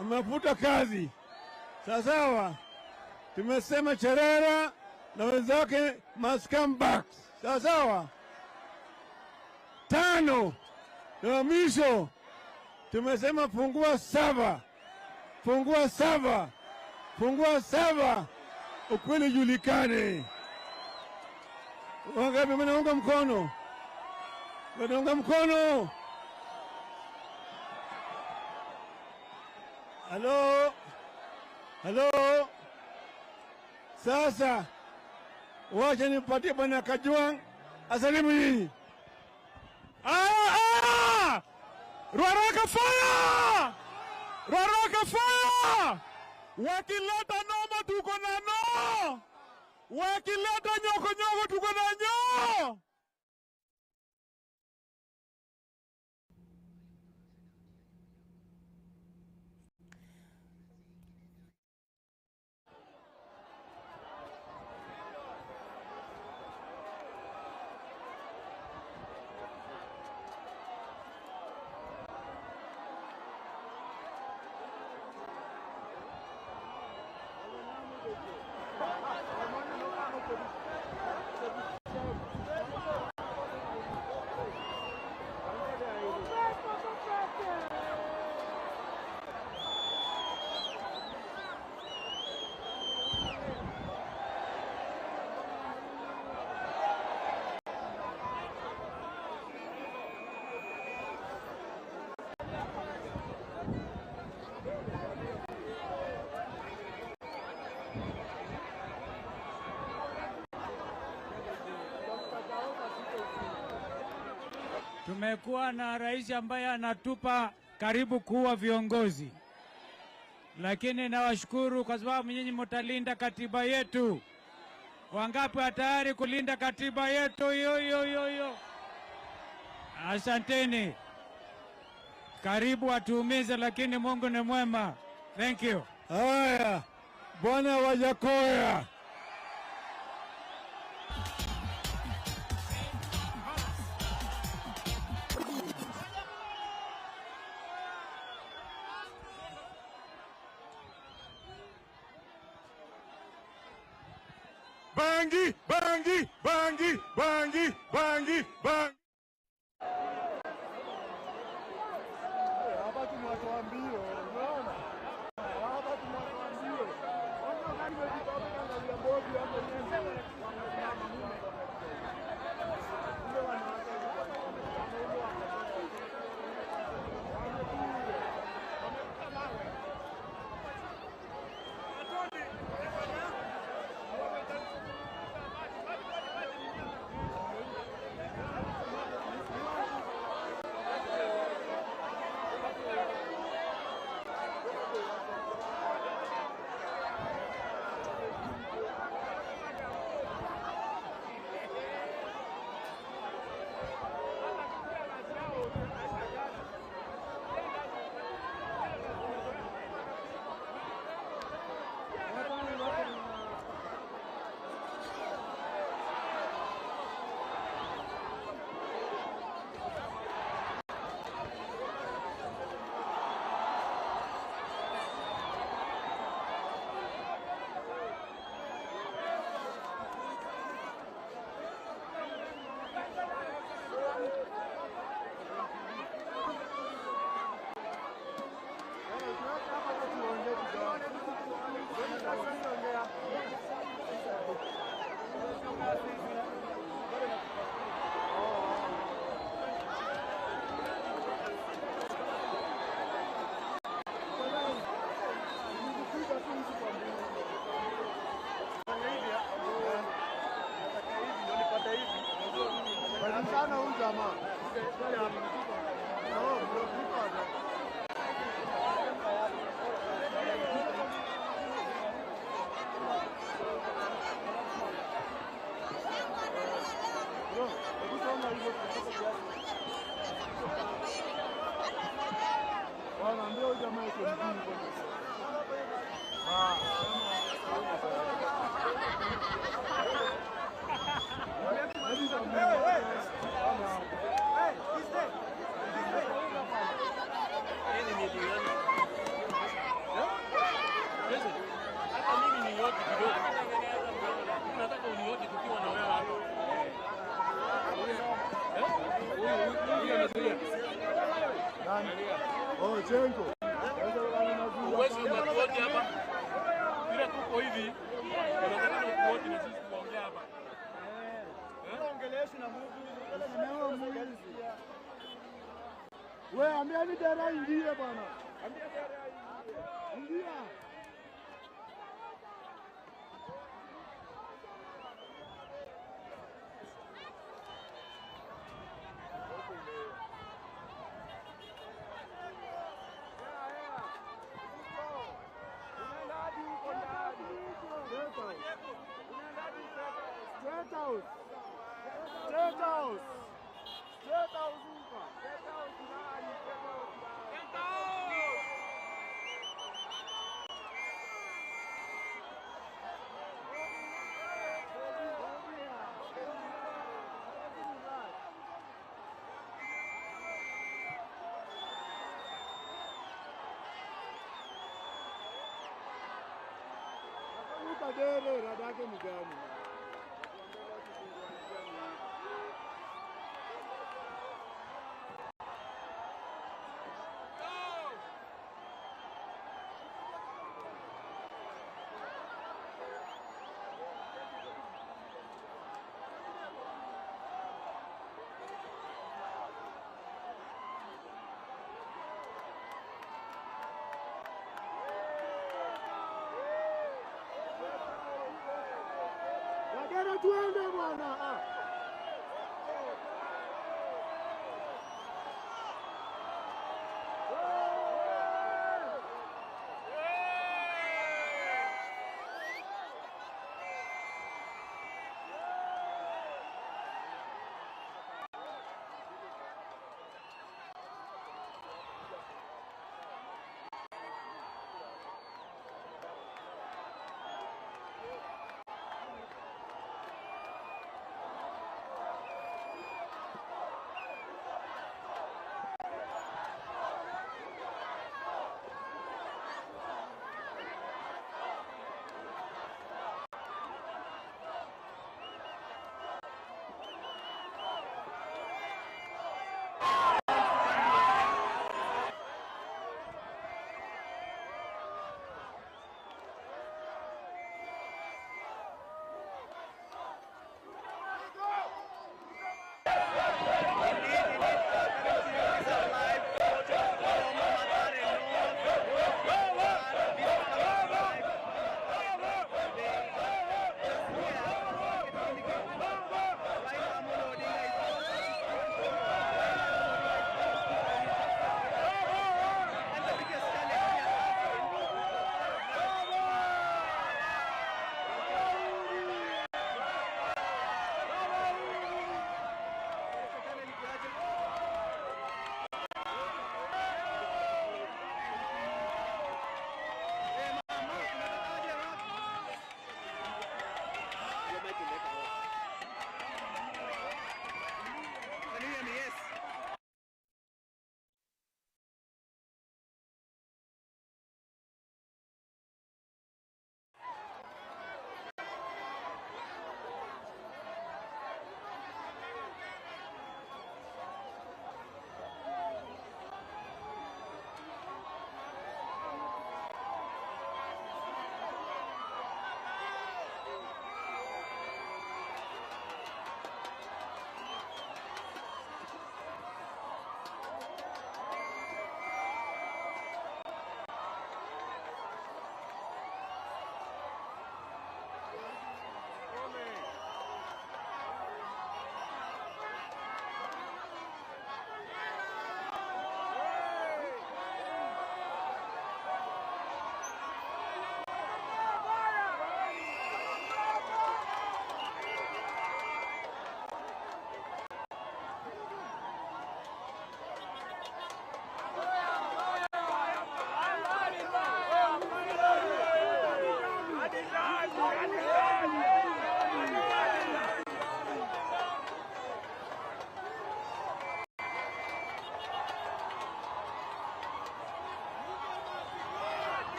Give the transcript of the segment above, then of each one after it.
amefuta kazi. Sawa. Tumesema Cherera na wenzake must come back. Sawa. 5 na mwisho tumesema fungua 7, ukweli julikane. Wangapi mnaunga mkono? Wanaunga mkono? Halo. Sasa wacha nipatie bwana Kajwang asalimu nyinyi. Ruaraka fire! Wakileta noma tuko na no! Wakileta nyoko tuko na nyo! Tumekuwa na rais ambaye anatupa karibu kuwa viongozi, lakini nawashukuru kwa sababu nyinyi mtalinda katiba yetu. Wangapi tayari kulinda katiba yetu? Yo. Asanteni. Karibu atuumize, lakini Mungu ni mwema. Thank you. Haya, Bwana Wajakoya. Bangi. Sana huyu jamaa. Wanaambia huyu jamaa yuko mjini. Uwezi kukuoti hapa. Bila tuko hivi. Unataka kukuoti na sisi tuongea hapa. Ongelesha na Mungu. Wewe ambia ni Deya ingie bwana. Ambia Deya ingie. Ingia. Dere radake mgani? Tuende bwana.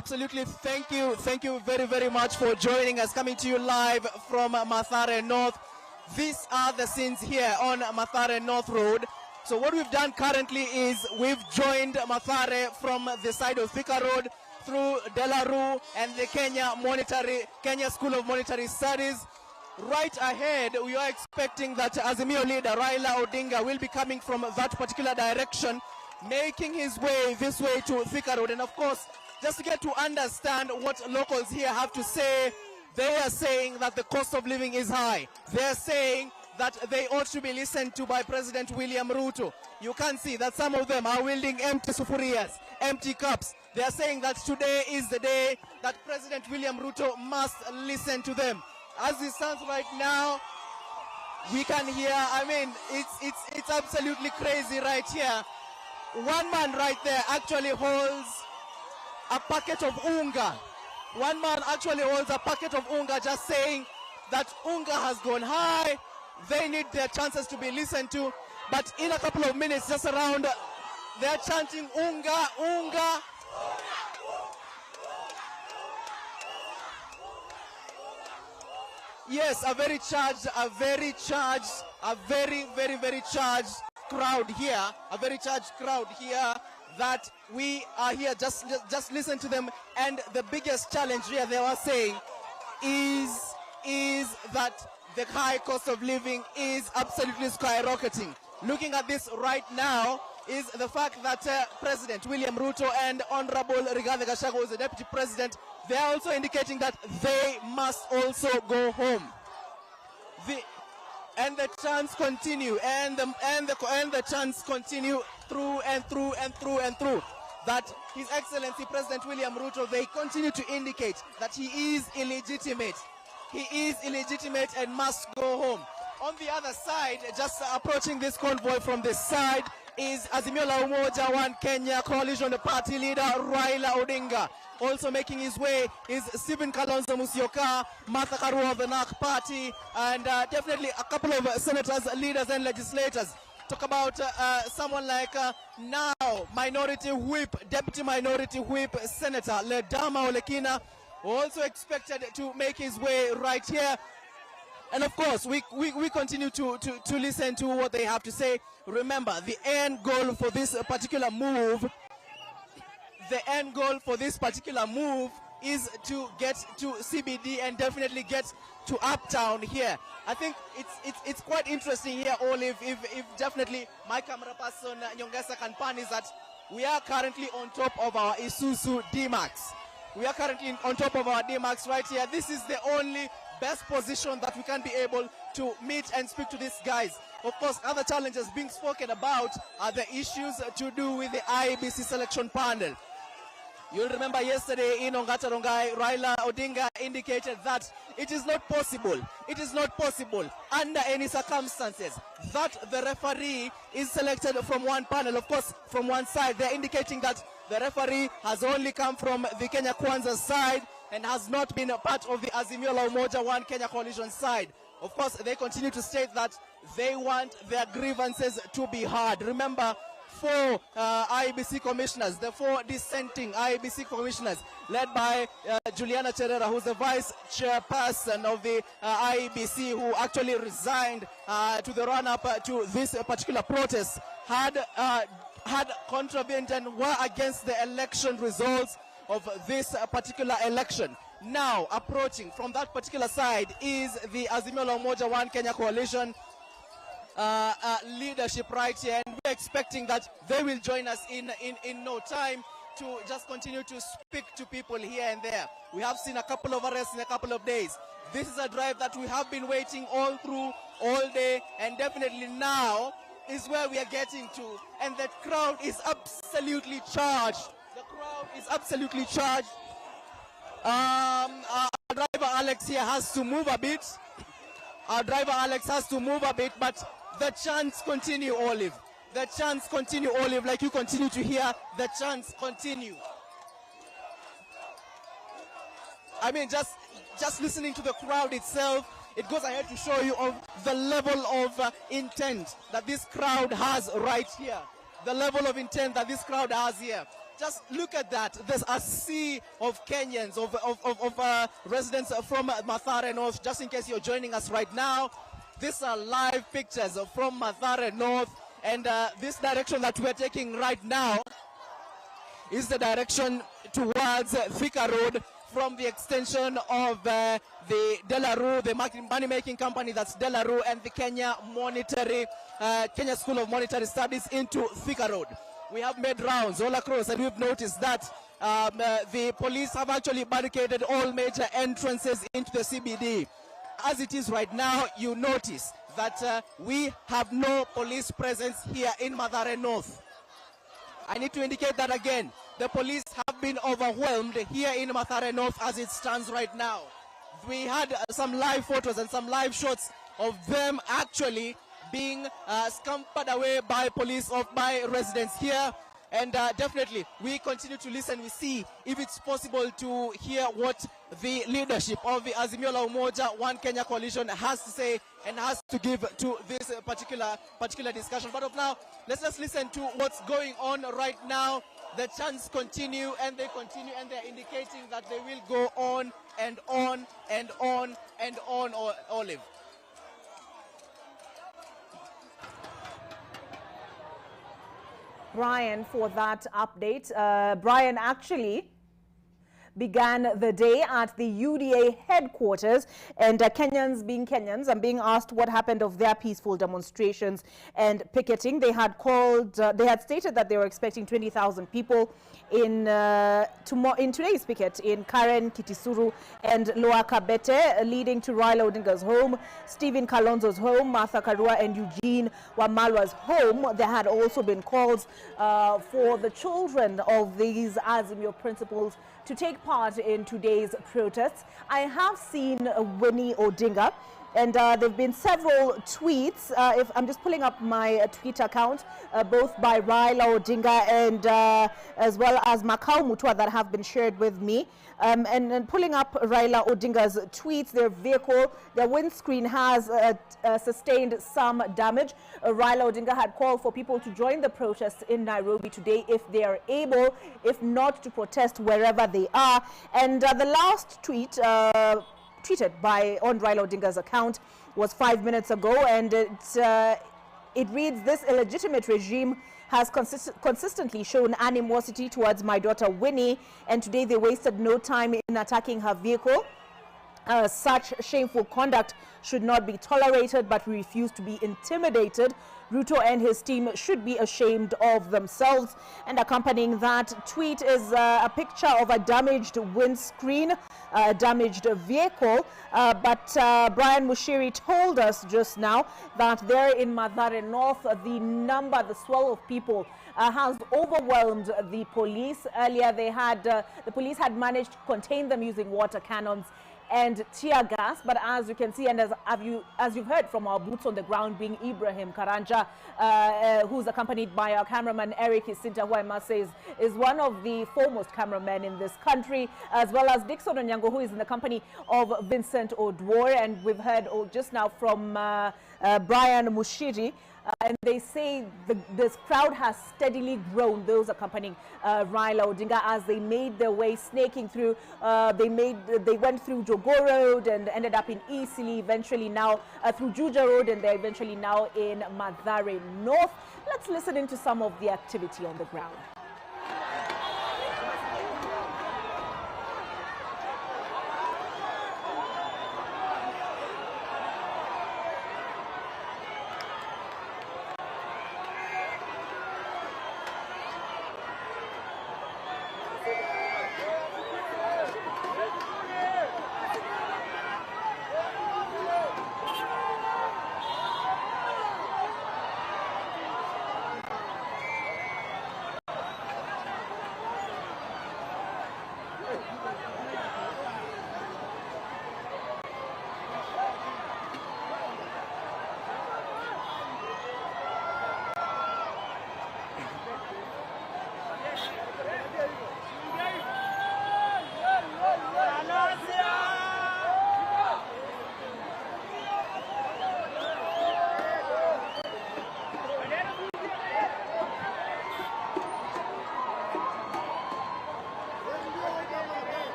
Absolutely. Thank you. Thank you very, very much for joining us, coming to you live from Mathare North. These are the scenes here on Mathare North Road. So what we've done currently is we've joined Mathare from the side of Thika Road through Delaru and the Kenya School of Monetary Studies. Right ahead, we are expecting that Azimio leader Raila Odinga will be coming from that particular direction, making his way this way to Thika Road. And of course, just to get to understand what locals here have to say, they are saying that the cost of living is high. They are saying that they ought to be listened to by President William Ruto. You can see that some of them are wielding empty sufurias, empty cups. They are saying that today is the day that President William Ruto must listen to them. As it stands right now, we can hear, I mean, it's absolutely crazy right here. One man right there actually holds a packet of unga. One man actually holds a packet of unga, just saying that unga has gone high. They need their chances to be listened to. But in a couple of minutes, just around, they're chanting unga, unga. Yes, a very very, very charged crowd here. A very charged crowd here that we are here. Just listen to them. And the biggest challenge here, they were saying, is that the high cost of living is absolutely skyrocketing. Looking at this right now is the fact that President William Ruto and Honorable Rigathi Gachagua, who is the Deputy President, they are also indicating that they must also go home. And the chants continue, and the chants continue through and through and through and through. That His Excellency President William Ruto, they continue to indicate that he is illegitimate. He is illegitimate and must go home. On the other side, just approaching this convoy from this side, is Azimio la Umoja One Kenya Coalition Party leader Raila Odinga. Also making his way is Stephen Kalonzo Musyoka, Martha Karua of the NARC Party, and definitely a couple of senators, leaders and legislators. Talk about someone like now Minority Whip, Deputy Minority Whip Senator Ledama Olekina, also expected to make his way right here. And of course, we continue to listen to what they have to say. Remember, the end goal for this particular move, is to get to CBD and definitely get to Uptown here. I think it's quite interesting here, Olive, if definitely my camera person Nyongesa can pan, is that we are currently on top of our Isuzu D-Max. We are currently on top of our D-Max right here. This is the only best position that we can be able to meet and speak to these guys. Of course, other challenges being spoken about are the issues to do with the IEBC selection panel. You'll remember yesterday in Ongata Rongai, Raila Odinga indicated that it is not possible under any circumstances that the referee is selected from one panel. Of course, from one side, they're indicating that the referee has only come from the Kenya Kwanza side and has not been a part of the Azimio la Umoja One Kenya Coalition side. Of course, they continue to state that they want their grievances to be heard. Remember, 4 IEBC commissioners, the 4 dissenting IEBC commissioners, led by Juliana Cherera, who's the vice chairperson of the IEBC, who actually resigned to the run-up to this particular protest, had contravened and were against the election results of this particular election. Now, approaching from that particular side is the Azimio la Umoja One Kenya Coalition leadership right here, and we're expecting that they will join us in no time to just continue to speak to people here and there. We have seen a couple of arrests in a couple of days. This is a drive that we have been waiting all through, all day, and definitely now is where we are getting to, and the crowd is absolutely charged. The crowd is absolutely charged. Our driver Alex here has to move a bit. But the chants continue, Olive. The chants continue, Olive, like you continue to hear. The chants continue. I mean, just listening to the crowd itself, it goes ahead to show you of the level of intent that this crowd has right here. The level of intent that this crowd has here. just look at that. There's a sea of Kenyans, of residents from Mathare North. Just in case you're joining us right now, these are live pictures from Mathare North. And this direction that we're taking right now is the direction towards Thika Road from the extension of the Delarue, the money-making company that's Delarue, and the Kenya School of Monetary Studies into Thika Road. We have made rounds all across, and we've noticed that the police have actually barricaded all major entrances into the CBD. As it is right now, you notice that we have no police presence here in Mathare North. I need to indicate that again. The police have been overwhelmed here in Mathare North as it stands right now. We had some live photos and some live shots of them actually being scampered away by police, by residents here. And definitely, we continue to listen. We see if it's possible to hear what the leadership of the Azimio la Umoja One Kenya coalition has to say and has to give to this particular discussion. But of now, let's just listen to what's going on right now. The chants continue and they continue, and they're indicating that they will go on and on and on and on, Olive. Brian, for that update. Brian actually began the day at the UDA headquarters, and Kenyans being Kenyans and being asked what happened of their peaceful demonstrations and picketing. They had stated that they were expecting 20,000 people in today's picket in Karen, Kitisuru and Lower Kabete, leading to Raila Odinga's home, Stephen Kalonzo's home, Martha Karua and Eugene Wamalwa's home. There had also been calls for the children of these Azimio principals to take part in today's protests. I have seen Winnie Odinga, and there have been several tweets. If I'm just pulling up my Twitter account, both by Raila Odinga and as well as Makau Mutua, that have been shared with me. And pulling up Raila Odinga's tweets, their vehicle, their windscreen has sustained some damage. Raila Odinga had called for people to join the protests in Nairobi today if they are able, if not to protest wherever they are. And the last tweet tweeted on Raila Odinga's account was 5 minutes ago, and it reads, "This illegitimate regime has consistently shown animosity towards my daughter Winnie, and today they wasted no time in attacking her vehicle. Such shameful conduct should not be tolerated, but we refuse to be intimidated. Ruto and his team should be ashamed of themselves." And accompanying that tweet is a picture of a damaged windscreen, a damaged vehicle. But Brian Mushiri told us just now that there in Mathare North, the swell of people has overwhelmed the police. Earlier, the police had managed to contain them using water cannons and tear gas, but as you can see, and as you've heard from our boots on the ground, being Ibrahim Karanja, who's accompanied by our cameraman Eric Isinta, who I must say is one of the foremost cameramen in this country, as well as Dixon Onyango, who is in the company of Vincent Odwor, and we've heard just now from Brian Mushiri. And they say this crowd has steadily grown, those accompanying Raila Odinga, as they made their way snaking through. They went through Jogoo Road and ended up in Eastleigh, eventually now through Juja Road, and they're eventually now in Mathare North. Let's listen into some of the activity on the ground.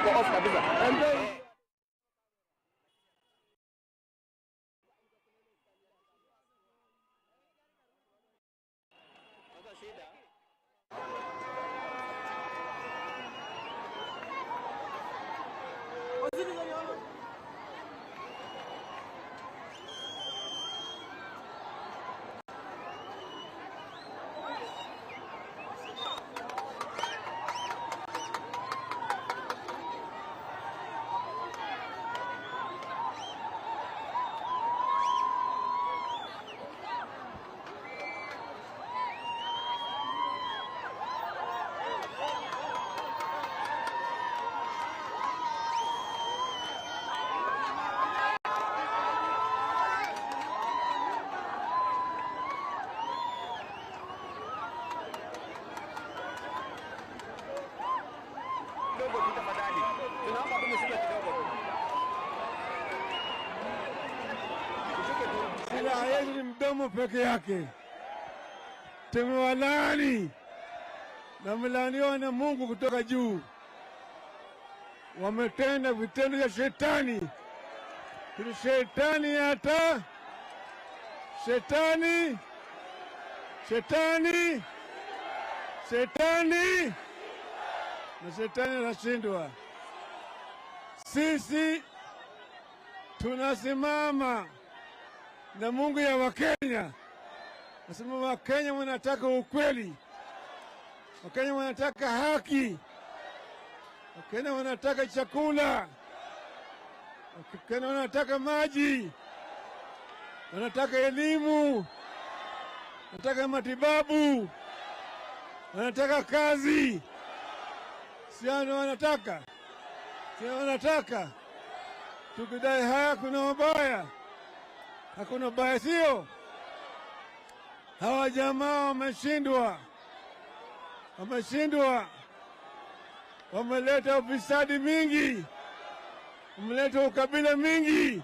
uko off kabisa. Silaha yetu ni mdomo peke yake. Tumewalaani na mlaaniwa na Mungu kutoka juu. Wametenda vitendo vya shetani. Shetani hata shetani na shetani anashindwa. Sisi tunasimama na Mungu ya Wakenya. Nasema Wakenya wanataka ukweli, Wakenya wanataka haki, Wakenya wanataka chakula, Wakenya wanataka maji, wanataka elimu, wanataka matibabu, wanataka kazi. Sio wanataka. Tukidai haya kuna mabaya. Hakuna baya, sio? Hawa jamaa wameshindwa. Wameleta ufisadi mingi, wameleta ukabila mingi,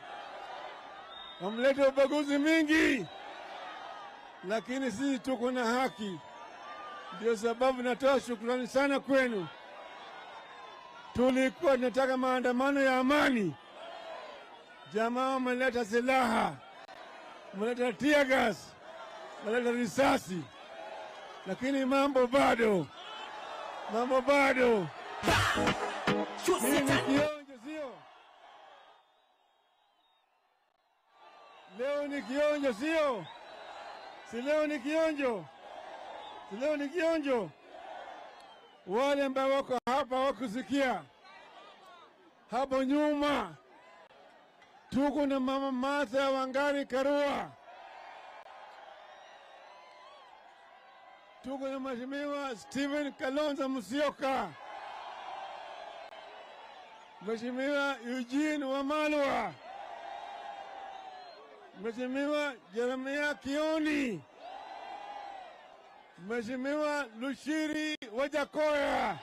wameleta ubaguzi mingi, lakini sisi tuko na haki. Ndio sababu natoa shukrani sana kwenu. Tulikuwa tunataka maandamano ya amani, jamaa wameleta silaha, wameleta tear gas, wameleta risasi, lakini mambo bado. Hii ni kionjo, sio? Leo ni kionjo, sio? Si leo ni kionjo. Wale ambao wako hapa wakusikia, hapo nyuma tuko na Mama Martha Wangari Karua, tuko na Mheshimiwa Stephen Kalonzo Musyoka, Mheshimiwa Eugene Wamalwa, Mheshimiwa Jeremiah Kioni, Mheshimiwa Lushiri Wajakoya,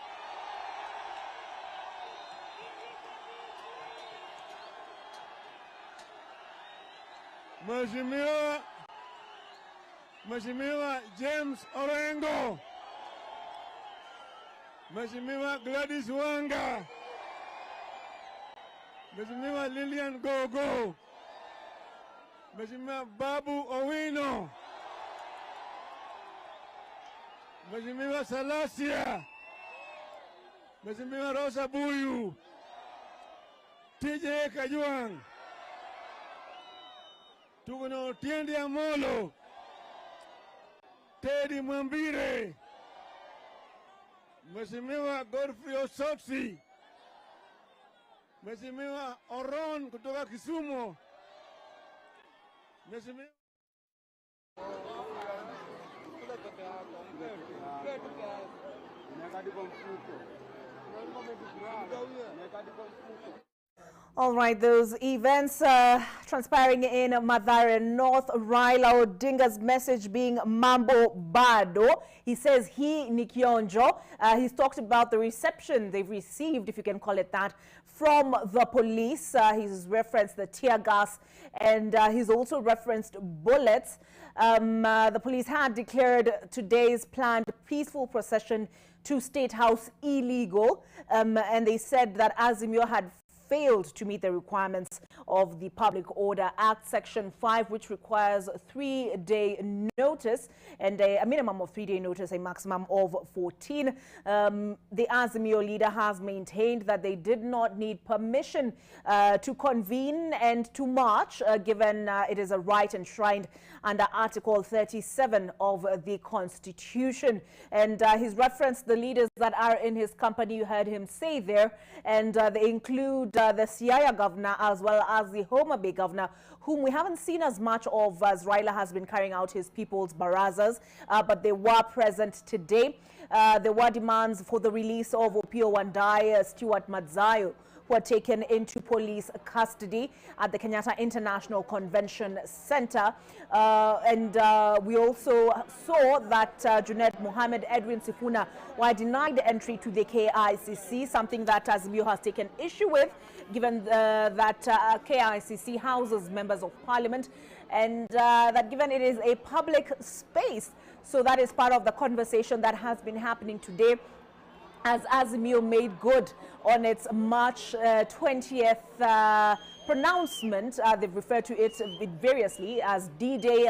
Mheshimiwa James Orengo, Mheshimiwa Gladys Wanga, Mheshimiwa Lilian Gogo, Mheshimiwa Babu Owino, Mheshimiwa Salasia, Mheshimiwa Rosa Buyu, TJ Kajwang', tuko na Otiende Amolo, Teddy Mwambire, Mheshimiwa Godfrey Osotsi, Mheshimiwa Oron kutoka Kisumu, Mheshimiwa All right, those events transpiring in Mathare North, Raila Odinga's message being Mambo Bado. He says he, Nikionjo, he's talked about the reception they've received, if you can call it that, from the police. He's referenced the tear gas and he's also referenced bullets. The police had declared today's planned peaceful procession to State House illegal, and they said that Azimio had failed to meet the requirements of the Public Order Act Section 5, which requires a 3-day notice and a minimum of 3-day notice, a maximum of 14. The Azimio leader has maintained that they did not need permission to convene and to march, given it is a right enshrined under Article 37 of the Constitution. And he's referenced the leaders that are in his company, you heard him say there, and they include the Siaya governor as well as the Homa Bay governor, whom we haven't seen as much of as Raila has been carrying out his people's barazas, but they were present today. There were demands for the release of Opio Wandai, Stuart Madzayo, who were taken into police custody at the Kenyatta International Convention Center. We also saw that Junaid Mohammed, Edwin Sifuna were denied entry to the KICC, something that Azimio has taken issue with, given that KICC houses members of parliament and that given it is a public space. So that is part of the conversation that has been happening today, as Azimio made good on its March 20th pronouncement. They've referred to it variously as D-Day,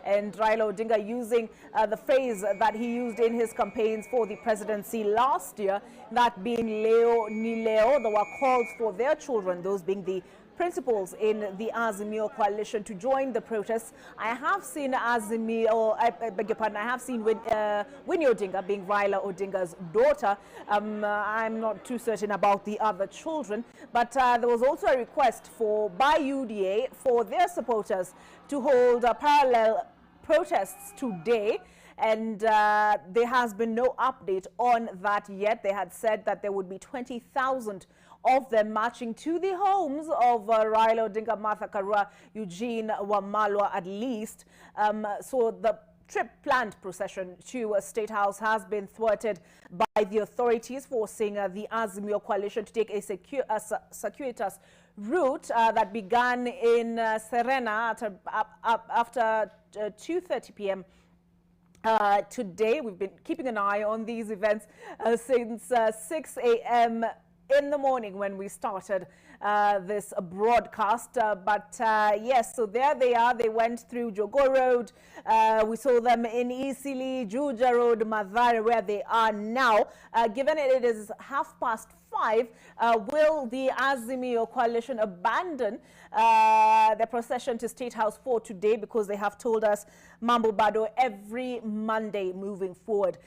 and Raila Odinga using the phrase that he used in his campaigns for the presidency last year, that being Leo ni Leo. There were calls for their children, those being the principals in the Azimio coalition, to join the protests. I have seen Azimio, I beg your pardon, I have seen Winnie Odinga, being Raila Odinga's daughter. I'm not too certain about the other children, but there was also a request by UDA for their supporters to hold parallel protests today. And there has been no update on that yet. They had said that there would be 20,000 of them marching to the homes of Raila Odinga, Martha Karua, Eugene Wamalwa at least. So the planned procession to State House has been thwarted by the authorities, forcing the Azimio coalition to take a circuitous route that began in Serena after 2:30 p.m. Today. We've been keeping an eye on these events since 6 a.m. in the morning when we started this broadcast. Yes, so there they are. They went through Jogo Road. We saw them in Eastleigh, Juja Road, Mathare, where they are now. Given it is 5:30, will the Azimio coalition abandon the procession to State House for today? Because they have told us, Mambo Bado, every Monday moving forward,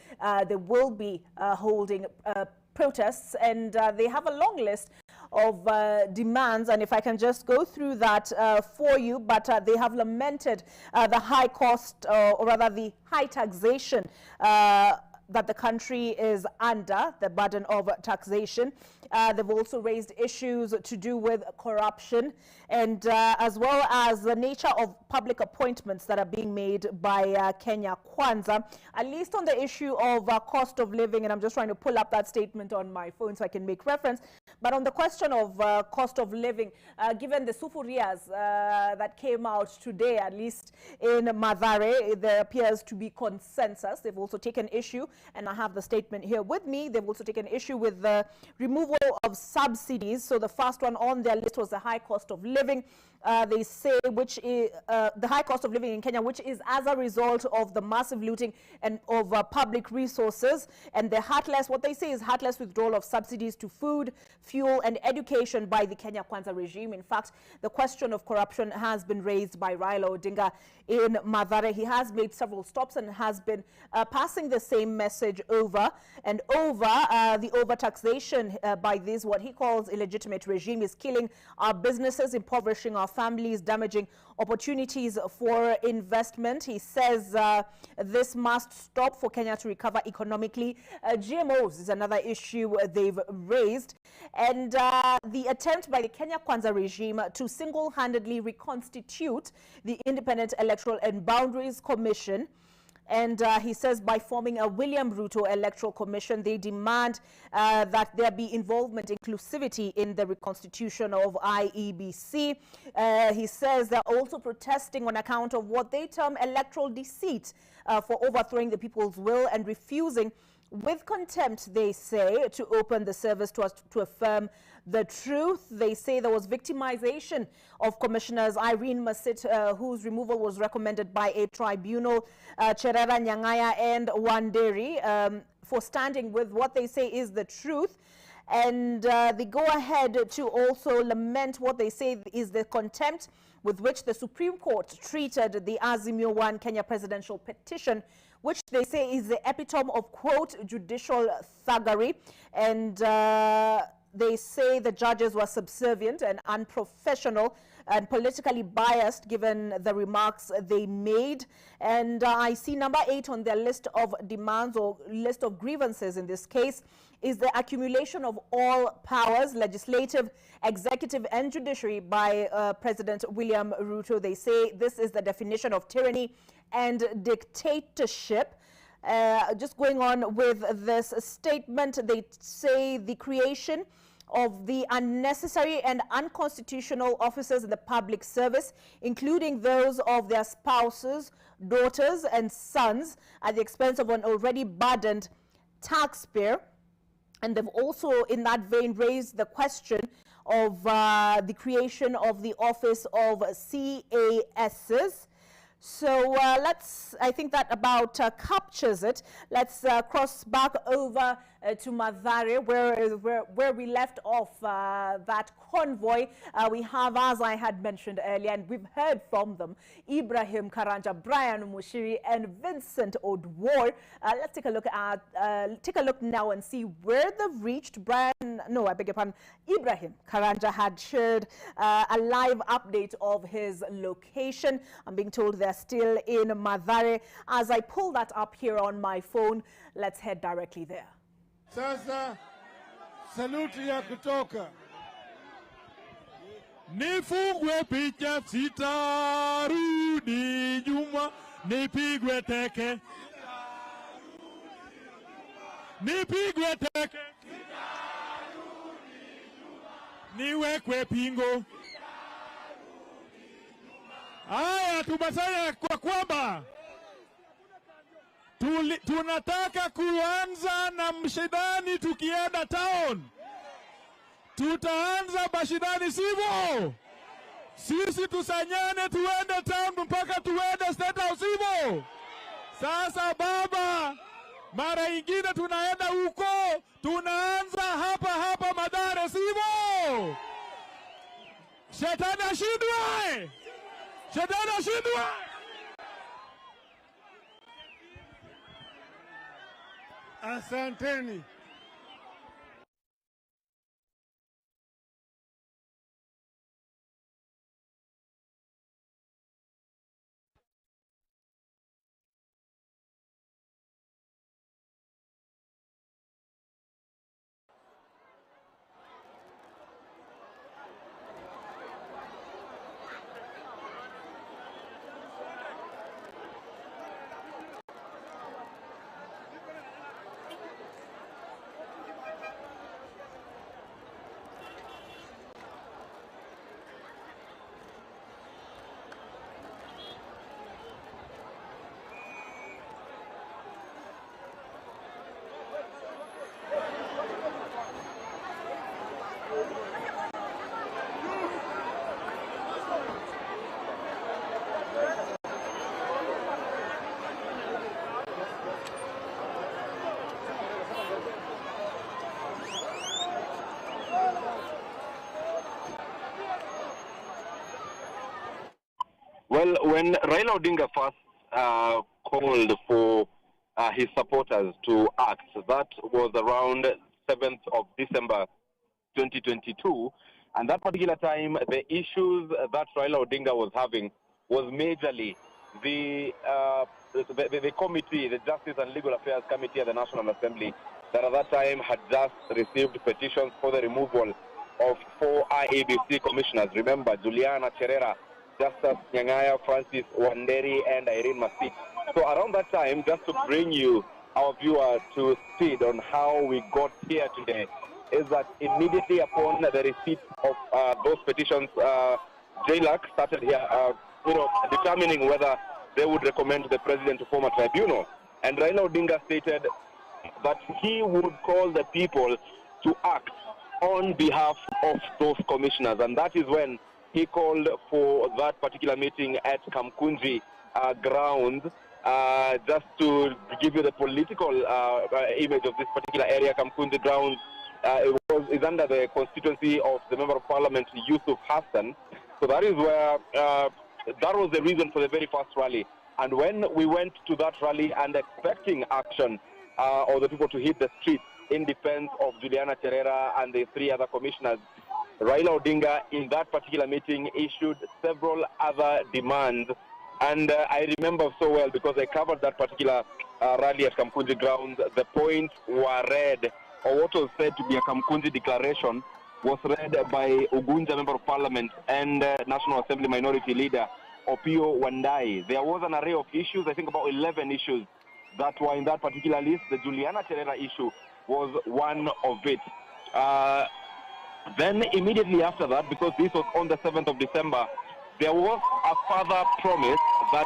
they will be holding protests, and they have a long list of demands, and if I can just go through that for you. But they have lamented the high cost, or rather the high taxation that the country is under, the burden of taxation. They've also raised issues to do with corruption, and as well as the nature of public appointments that are being made by Kenya Kwanza, at least on the issue of cost of living. And I'm just trying to pull up that statement on my phone so I can make reference. But on the question of cost of living, given the sufurias that came out today, at least in Mathare, there appears to be consensus. They've also taken issue, and I have the statement here with me. They've also taken issue with the removal of subsidies. So the first one on their list was the high cost of living. They say which is the high cost of living in Kenya, which is as a result of the massive looting and of public resources, and the heartless, what they say is heartless withdrawal of subsidies to food, fuel and education by the Kenya Kwanza regime. In fact, the question of corruption has been raised by Raila Odinga in Mathare. He has made several stops and has been passing the same message message over and over. The overtaxation by this, what he calls illegitimate regime, is killing our businesses, impoverishing our families, damaging opportunities for investment. He says this must stop for Kenya to recover economically. GMOs is another issue they've raised. And the attempt by the Kenya Kwanza regime to single-handedly reconstitute the Independent Electoral and Boundaries Commission. And he says by forming a William Ruto Electoral Commission, they demand that there be involvement, inclusivity in the reconstitution of IEBC. He says they're also protesting on account of what they term electoral deceit for overthrowing the people's will and refusing with contempt, they say, to open the service to affirm the truth. They say there was victimization of Commissioners Irene Masit, whose removal was recommended by a tribunal, Cherera Nyangaya and Wanderi, for standing with what they say is the truth. And they go ahead to also lament what they say is the contempt with which the Supreme Court treated the Azimio 1 Kenya presidential petition, which they say is the epitome of, quote, judicial thuggery. And they say the judges were subservient and unprofessional and politically biased given the remarks they made. And I see number 8 on their list of demands or list of grievances in this case is the accumulation of all powers, legislative, executive and judiciary by President William Ruto. They say this is the definition of tyranny and dictatorship. Just going on with this statement, they say the creation of the unnecessary and unconstitutional officers in the public service, including those of their spouses, daughters and sons, at the expense of an already burdened taxpayer. And they've also, in that vein, raised the question of the creation of the office of CASs. So I think that about captures it. Let's cross back over to Mathare, where we left off that convoy. We have, as I had mentioned earlier, and we've heard from them, Ibrahim Karanja, Brian Mushiri, and Vincent Odwor. Let's take a look now and see where they've reached. Ibrahim Karanja had shared a live update of his location. I'm being told they're still in Mathare. As I pull that up here on my phone, let's head directly there. Sasa saluti ya kutoka. Nifungwe picha sitarudi nyuma, nipigwe teke. Nipigwe teke. Niwekwe pingo. Haya, tumesanya kwa kwamba tunataka kuanza na mshidani tukienda town. Tutaanza mashidani sivyo? Sisi tusanyane tuende town mpaka tuende State House sivyo? Sasa baba, mara ingine tunaenda huko, tunaanza hapa Mathare sivyo? Shetani ashindwe! Shetani ashindwe! Asanteni. Well, when Raila Odinga first called for his supporters to act. That was around 7th of December 2022. And that particular time, the issues that Raila Odinga was having was majorly the committee, the Justice and Legal Affairs Committee at the National Assembly, that at that time had just received petitions for the removal of 4 IEBC commissioners. Remember, Juliana Cherera, Justice Nyang'aya, Francis Wanderi, and Irene Masi. So around that time, just to bring you, our viewer, to speed on how we got here today, is that immediately upon the receipt of those petitions, JLAC started here, determining whether they would recommend the president to form a tribunal. And Raila Odinga stated that he would call the people to act on behalf of those commissioners. And that is when he called for that particular meeting at Kamkunji grounds. Just to give you the political image of this particular area, Kamkunji grounds is under the constituency of the Member of Parliament, Yusuf Hassan. So that is where, that was the reason for the very first rally. And when we went to that rally and expecting action, or the people to hit the streets in defense of Juliana Cherera and the 3 other commissioners, Raila Odinga in that particular meeting issued several other demands. And I remember so well because I covered that particular rally at Kamkunji grounds. The points were read, or what was said to be a Kamkunji declaration was read by Ugunja Member of Parliament and National Assembly Minority Leader Opio Wandai. There was an array of issues, I think about 11 issues that were in that particular list. The Juliana Cherera issue was one of it. Then immediately after that, because this was on the 7th of December, there was a further promise that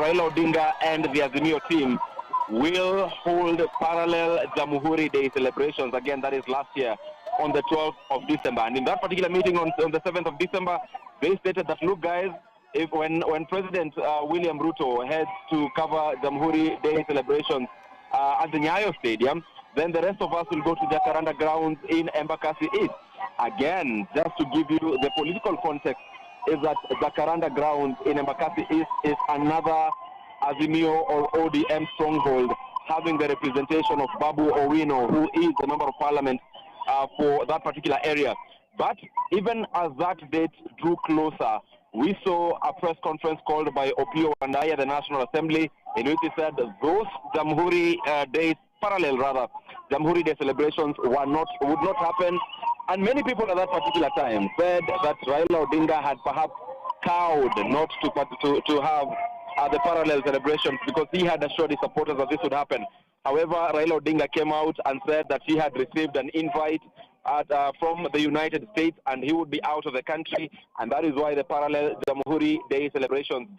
Raila Odinga and the Azimio team will hold parallel Jamhuri Day celebrations. Again, that is last year on the 12th of December. And in that particular meeting on the 7th of December, they stated that, look guys, when President William Ruto heads to cover Jamhuri Day celebrations at the Nyayo Stadium, then the rest of us will go to Jacaranda grounds in Embakasi East. Again, just to give you the political context, is that Jacaranda grounds in Embakasi East is another Azimio or ODM stronghold, having the representation of Babu Owino, who is the Member of Parliament for that particular area. But even as that date drew closer, we saw a press conference called by Opio Wandai at the National Assembly, in which he said those Jamhuri Day celebrations would not happen. And many people at that particular time said that Raila Odinga had perhaps cowed not to have the parallel celebrations because he had assured his supporters that this would happen. However, Raila Odinga came out and said that he had received an invite from the United States and he would be out of the country, and that is why the parallel Jamhuri Day celebrations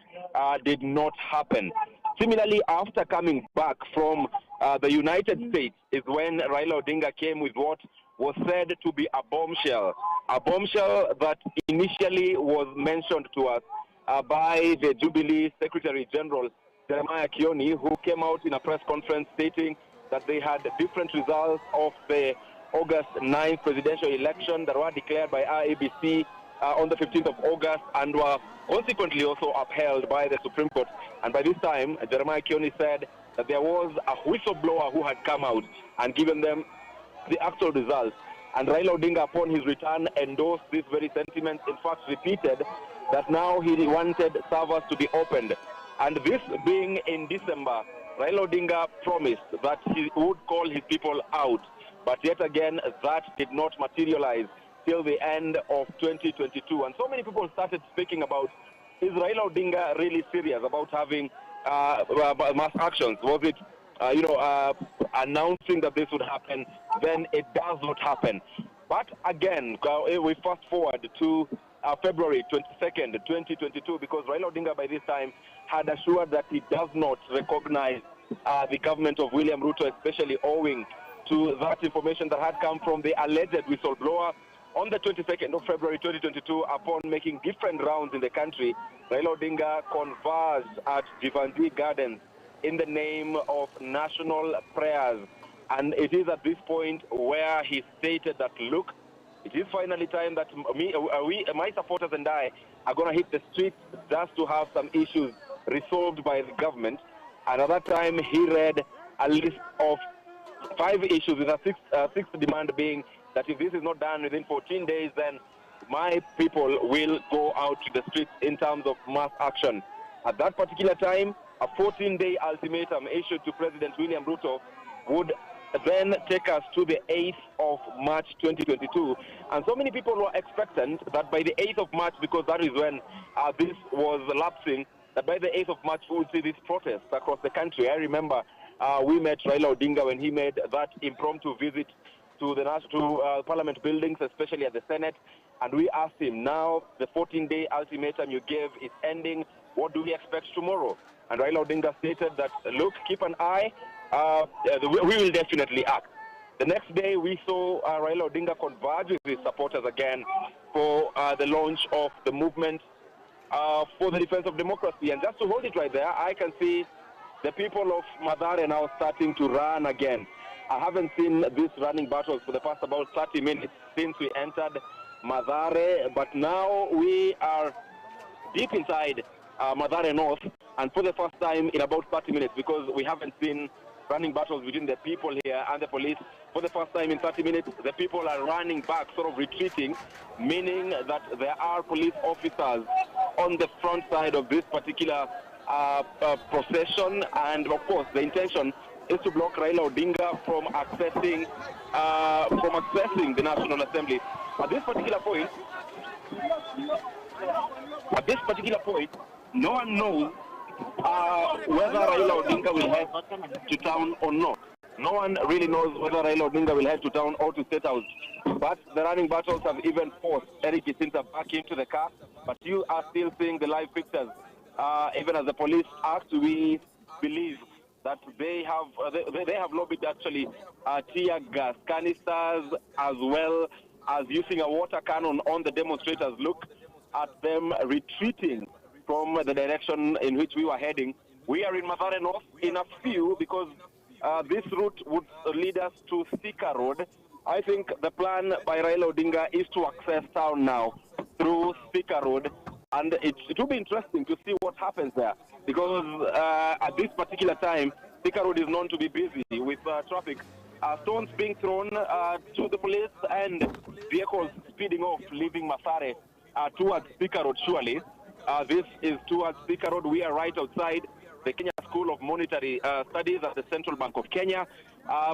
did not happen. Similarly, after coming back from the United States is when Raila Odinga came with what was said to be a bombshell that initially was mentioned to us by the Jubilee Secretary General, Jeremiah Kioni, who came out in a press conference stating that they had different results of the August 9th presidential election that were declared by IEBC on the 15th of August and were consequently also upheld by the Supreme Court. And by this time, Jeremiah Kioni said that there was a whistleblower who had come out and given them the actual results. And Raila Odinga, upon his return, endorsed this very sentiment, in fact repeated that now he wanted servers to be opened. And this being in December, Raila Odinga promised that he would call his people out. But yet again, that did not materialize till the end of 2022. And so many people started speaking about, is Raila Odinga really serious about having mass actions? Was it announcing that this would happen, then it does not happen. But again, we fast forward to February 22nd, 2022, because Raila Odinga by this time had assured that he does not recognize the government of William Ruto, especially owing to that information that had come from the alleged whistleblower. On the 22nd of February 2022, upon making different rounds in the country, Raila Odinga converged at Jivanji Gardens in the name of national prayers. And it is at this point where he stated that, look, it is finally time that my supporters and I are going to hit the streets just to have some issues resolved by the government. And at that time, he read a list of 5 issues, with a sixth demand being that if this is not done within 14 days, then my people will go out to the streets in terms of mass action. At that particular time, a 14-day ultimatum issued to President William Ruto would then take us to the 8th of March 2022. And so many people were expectant that by the 8th of March, because that is when this was lapsing, that by the 8th of March we would see these protests across the country. I remember we met Raila Odinga when he made that impromptu visit to the Parliament buildings, especially at the Senate, and we asked him, now the 14-day ultimatum you gave is ending, what do we expect tomorrow? And Raila Odinga stated that, look, keep an eye, we will definitely act. The next day, we saw Raila Odinga converge with his supporters again for the launch of the movement for the defense of democracy. And just to hold it right there, I can see the people of Mathare now starting to run again. I haven't seen these running battles for the past about 30 minutes since we entered Mathare, but now we are deep inside Mathare North, and for the first time in about 30 minutes, because we haven't seen running battles between the people here and the police. For the first time in 30 minutes, the people are running back, sort of retreating, meaning that there are police officers on the front side of this particular procession, and of course the intention is to block Raila Odinga from accessing the National Assembly. At this particular point, no one knows whether Raila Odinga will head to town or not. No one really knows whether Raila Odinga will head to town or to State House. But the running battles have even forced Eric Isinta back into the car. But you are still seeing the live pictures. Even as the police act, we believe that they have lobbied actually tear gas canisters, as well as using a water cannon on the demonstrators. Look at them retreating from the direction in which we were heading. We are in Mathare North in a few, because this route would lead us to Thika Road. I think the plan by Raila Odinga is to access town now through Thika Road, and it will be interesting to see what happens there, because at this particular time, Thika Road is known to be busy with traffic. Stones being thrown to the police and vehicles speeding off, leaving Mathare towards Thika Road, surely. This is towards Thika Road. We are right outside the Kenya School of Monetary Studies at the Central Bank of Kenya.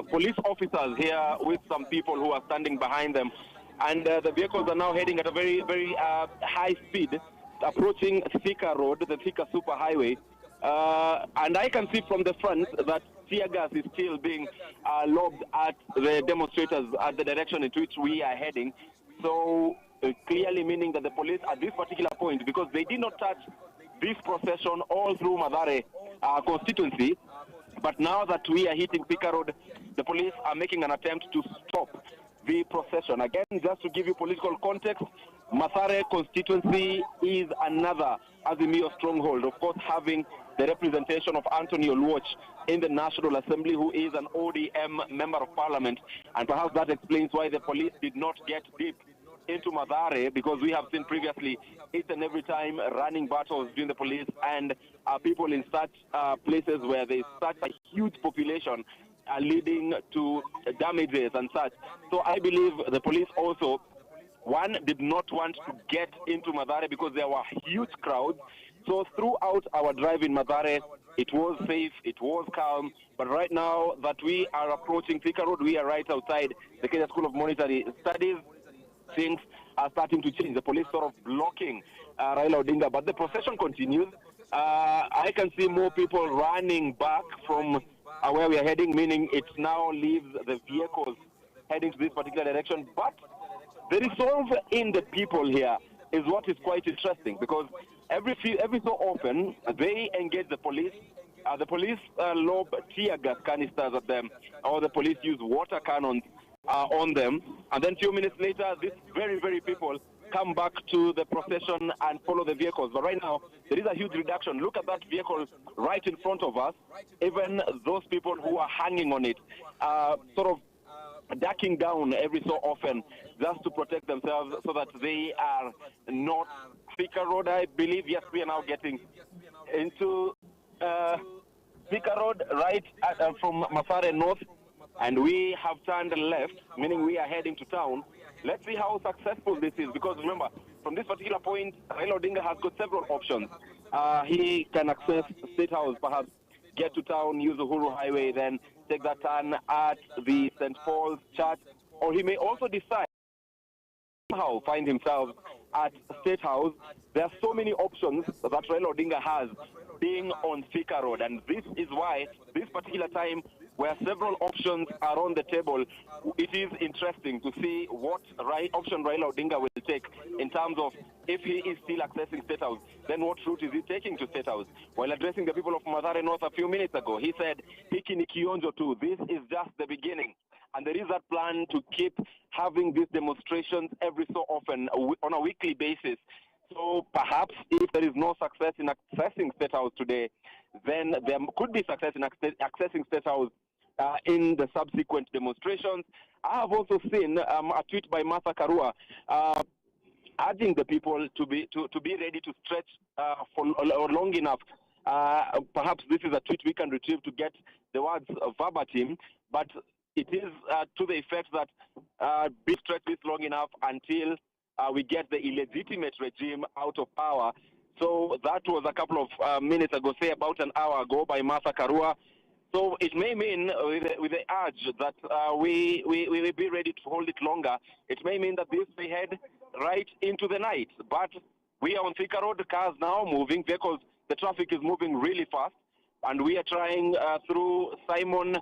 Police officers here with some people who are standing behind them. And the vehicles are now heading at a very, very high speed, approaching Thika Road, the Thika Superhighway. And I can see from the front that tear gas is still being lobbed at the demonstrators at the direction in which we are heading. So clearly meaning that the police at this particular point, because they did not touch this procession all through Mathare constituency, but now that we are hitting Thika Road, the police are making an attempt to stop the procession. Again, just to give you political context, Mathare constituency is another Azimio stronghold, of course having the representation of Anthony Oluoch in the National Assembly, who is an ODM member of parliament, and perhaps that explains why the police did not get deep into Mathare, because we have seen previously each and every time running battles between the police and people in such places where there is such a huge population leading to damages and such. So I believe the police also, one, did not want to get into Mathare because there were huge crowds. So throughout our drive in Mathare, it was safe, it was calm. But right now that we are approaching Thika Road, we are right outside the Kenya School of Monetary Studies. Things are starting to change. The police sort of blocking Raila Odinga, but the procession continues. I can see more people running back from where we are heading, meaning it now leaves the vehicles heading to this particular direction. But the resolve in the people here is what is quite interesting, because every so often they engage the police. The police lob tear gas canisters at them, or the police use water cannons on them, and then a few minutes later, these very, very people come back to the procession and follow the vehicles. But right now, there is a huge reduction. Look at that vehicle right in front of us. Even those people who are hanging on it, sort of ducking down every so often just to protect themselves so that they are not. Thika Road, I believe, yes, we are now getting into Thika Road, right from Mathare North, and we have turned left, meaning we are heading to town. Let's see how successful this is, because remember, from this particular point, Raila Odinga has got several options. He can access State House, perhaps get to town, use the Uhuru Highway, then take that turn at the St. Paul's Church, or he may also decide somehow find himself at State House. There are so many options that Raila Odinga has being on Thika Road, and this is why this particular time, where several options are on the table, it is interesting to see what option Raila Odinga will take in terms of if he is still accessing State House, then what route is he taking to State House? While addressing the people of Mathare North a few minutes ago, he said, hiki ni kionjo tu, this is just the beginning. And there is that plan to keep having these demonstrations every so often on a weekly basis. So perhaps if there is no success in accessing State House today, then there could be success in accessing State House in the subsequent demonstrations. I have also seen a tweet by Martha Karua urging the people to be ready to stretch for long enough. Perhaps this is a tweet we can retrieve to get the words verbatim, but it is to the effect that be stretched this long enough until we get the illegitimate regime out of power. So that was a couple of minutes ago, say about an hour ago, by Martha Karua. So it may mean, with the urge that we be ready to hold it longer, it may mean that this may head right into the night. But we are on Thika Road, cars now moving, vehicles, the traffic is moving really fast, and we are trying through Simon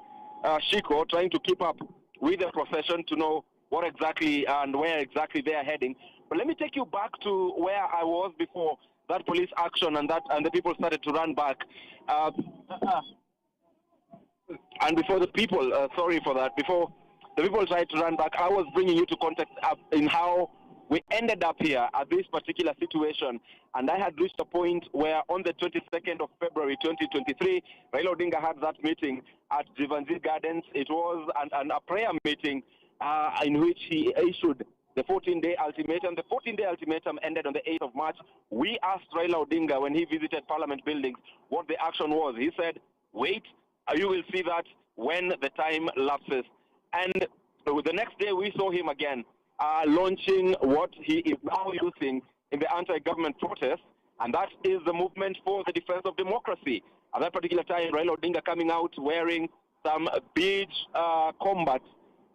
Shiko, trying to keep up with the procession to know what exactly and where exactly they are heading. But let me take you back to where I was before that police action and the people started to run back. And before the people, sorry for that, before the people tried to run back, I was bringing you to context in how we ended up here at this particular situation. And I had reached a point where on the 22nd of February 2023, Raila Odinga had that meeting at Jivanjit Gardens. It was a prayer meeting in which he issued the 14-day ultimatum. The 14-day ultimatum ended on the 8th of March. We asked Raila Odinga when he visited Parliament buildings what the action was. He said, wait, you will see that when the time lapses. And the next day we saw him again launching what he is now using in the anti-government protest, and that is the movement for the defense of democracy. At that particular time, Raila Odinga coming out wearing some beige combat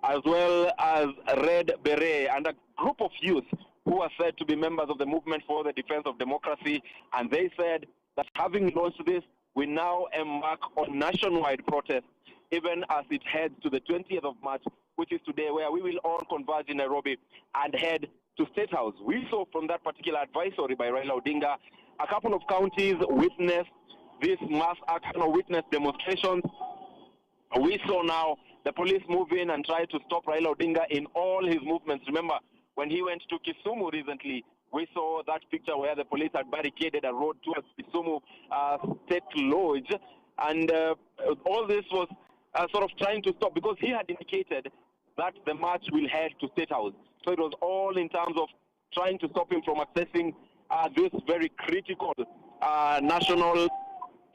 as well as red beret, and a group of youth who are said to be members of the movement for the defense of democracy. And they said that having launched this, we now embark on nationwide protest, even as it heads to the 20th of March, which is today, where we will all converge in Nairobi and head to State House. We saw from that particular advisory by Raila Odinga, a couple of counties witnessed this mass action or witness demonstrations. We saw now the police move in and try to stop Raila Odinga in all his movements. Remember, when he went to Kisumu recently, we saw that picture where the police had barricaded a road towards Kisumu State Lodge. And all this was sort of trying to stop, because he had indicated that the march will head to State House. So it was all in terms of trying to stop him from accessing this very critical national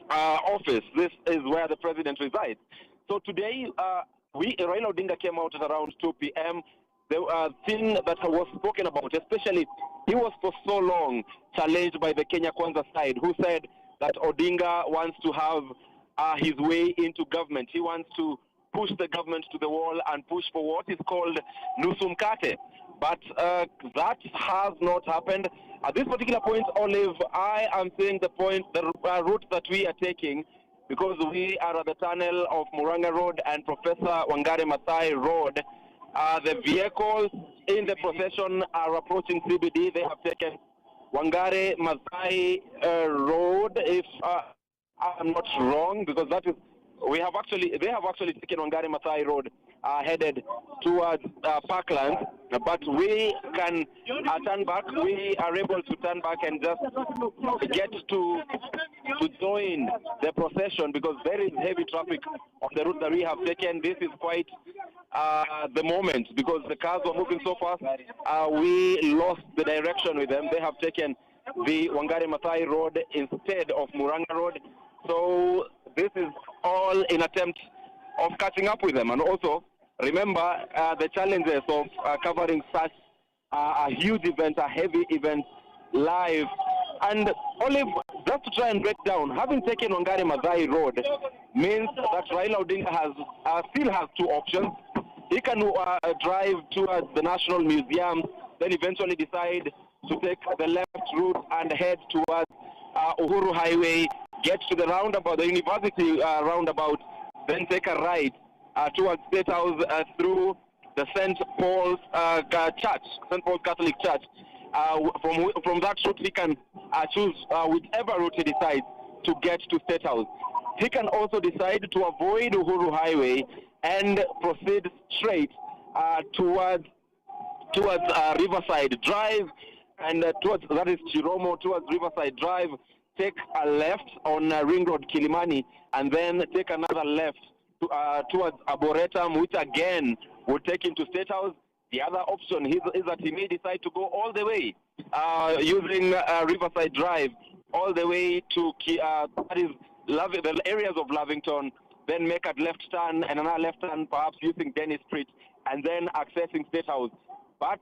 office. This is where the president resides. So today, Raila Odinga came out at around 2 p.m. The thing that was spoken about, especially, he was for so long challenged by the Kenya Kwanza side, who said that Odinga wants to have his way into government. He wants to push the government to the wall and push for what is called nusu mkate. But that has not happened. At this particular point, Olive, I am saying the route that we are taking, because we are at the tunnel of Muranga Road and Professor Wangari Maathai Road. The vehicles in the procession are approaching CBD. They have taken Wangari Maathai Road, if I'm not wrong, because that is, they have actually taken Wangari Maathai Road headed towards Parkland, but we can turn back. We are able to turn back and just get to join the procession, because there is heavy traffic on the route that we have taken. This is quite the moment, because the cars were moving so fast, we lost the direction with them. They have taken the Wangari Maathai Road instead of Muranga Road. So this is all in attempt of catching up with them. And also, remember the challenges of covering such a huge event, a heavy event, live. And Olive, just to try and break down, having taken Wangari Maathai Road means that Raila Odinga still has two options. He can drive towards the National Museum, then eventually decide to take the left route and head towards Uhuru Highway, get to the roundabout, the university roundabout, then take a right towards State House through the St. Paul's Church, St. Paul's Catholic Church. From that route, he can choose whichever route he decides to get to State House. He can also decide to avoid Uhuru Highway and proceed straight towards Riverside Drive, and towards, that is Chiromo, towards Riverside Drive, take a left on Ring Road Kilimani, and then take another left towards Arboretum, which again would take him to State House. The other option is that he may decide to go all the way using Riverside Drive, all the way to that is the areas of Lavington, then make a left turn and another left turn, perhaps using Dennis Street, and then accessing State House. But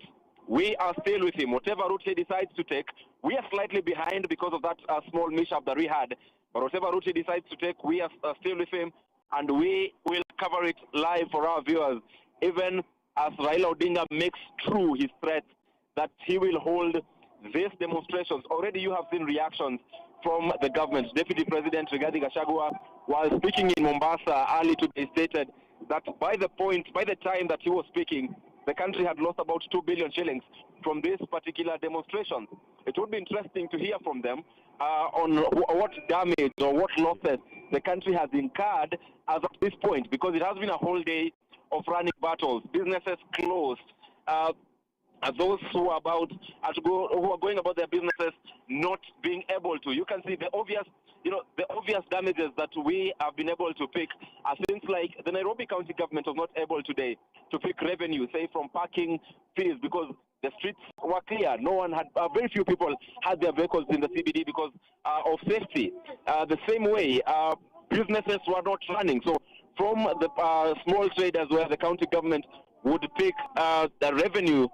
we are still with him. Whatever route he decides to take, we are slightly behind because of that small mishap that we had. But whatever route he decides to take, we are still with him, and we will cover it live for our viewers, even as Raila Odinga makes true his threat that he will hold these demonstrations. Already you have seen reactions from the government. Deputy President Rigathi Gachagua, while speaking in Mombasa early today, stated that by the time that he was speaking, the country had lost about 2 billion shillings from this particular demonstration. It would be interesting to hear from them on what damage or what losses the country has incurred as of this point, because it has been a whole day of running battles, businesses closed, those who are going about their businesses not being able to. You can see the obvious damages that we have been able to pick are things like the Nairobi County government was not able today to pick revenue, say from parking fees, because the streets were clear. No one had, very few people had their vehicles in the CBD because of safety. The same way, businesses were not running. So from the small traders where the county government would pick the revenue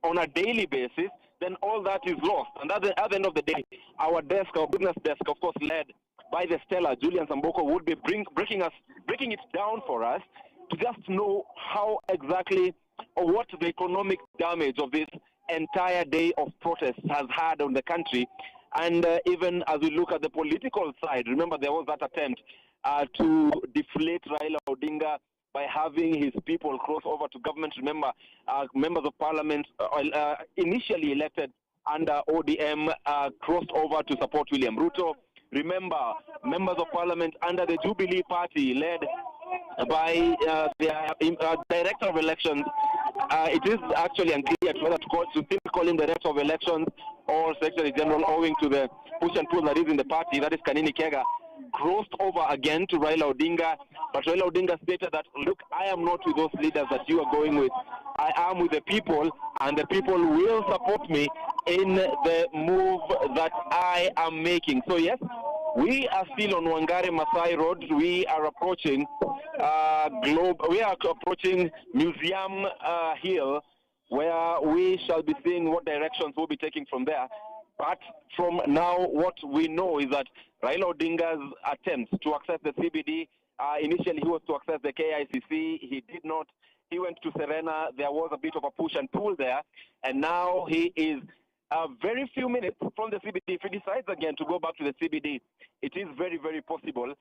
on a daily basis, then all that is lost. And at the end of the day, our business desk, of course, led by the stellar Julian Samboko, would be breaking it down for us to just know how exactly or what the economic damage of this entire day of protest has had on the country. And even as we look at the political side, remember there was that attempt to deflate Raila Odinga by having his people cross over to government. Remember, members of parliament initially elected under ODM crossed over to support William Ruto. Remember, members of parliament under the Jubilee Party led by their director of elections. It is actually unclear whether to still call him director of elections or secretary general, owing to the push and pull that is in the party. That is Kanini Kega. Crossed over again to Raila Odinga, but Raila Odinga stated that, look, I am not with those leaders that you are going with. I am with the people, and the people will support me in the move that I am making. So yes, we are still on Wangari Maathai Road. We are approaching approaching Museum Hill, where we shall be seeing what directions we'll be taking from there. But from now, what we know is that Raila Odinga's attempts to access the CBD, initially he was to access the KICC, he did not. He went to Serena, there was a bit of a push and pull there, and now he is very few minutes from the CBD. If he decides again to go back to the CBD, it is very, very possible.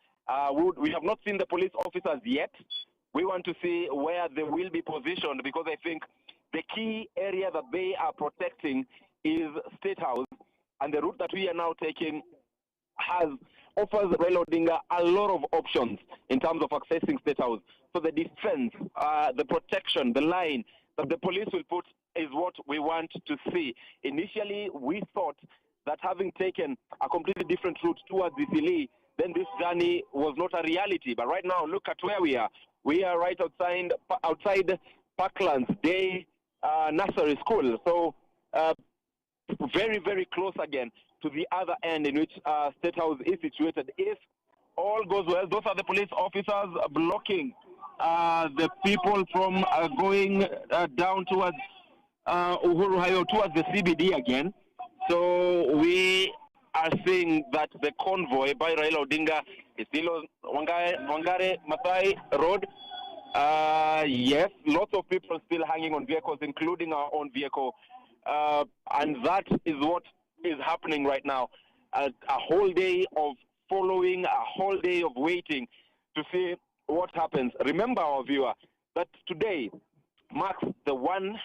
We have not seen the police officers yet. We want to see where they will be positioned, because I think the key area that they are protecting is State House, and the route that we are now taking offers Raila Odinga a lot of options in terms of accessing State House. So the defense, the protection, the line that the police will put is what we want to see. Initially, we thought that having taken a completely different route towards Isili, then this journey was not a reality. But right now, look at where we are. We are right outside Parklands Day Nursery School. So very, very close again to the other end in which State House is situated. If all goes well. Those are the police officers blocking the people from going down towards Uhuru Highway, towards the CBD again. So we are seeing that the convoy by Raila Odinga is still on Wangare Masai Road. Yes, lots of people still hanging on vehicles, including our own vehicle. And that is what is happening right now. A whole day of following, a whole day of waiting to see what happens. Remember, our viewer, that today marks the 100th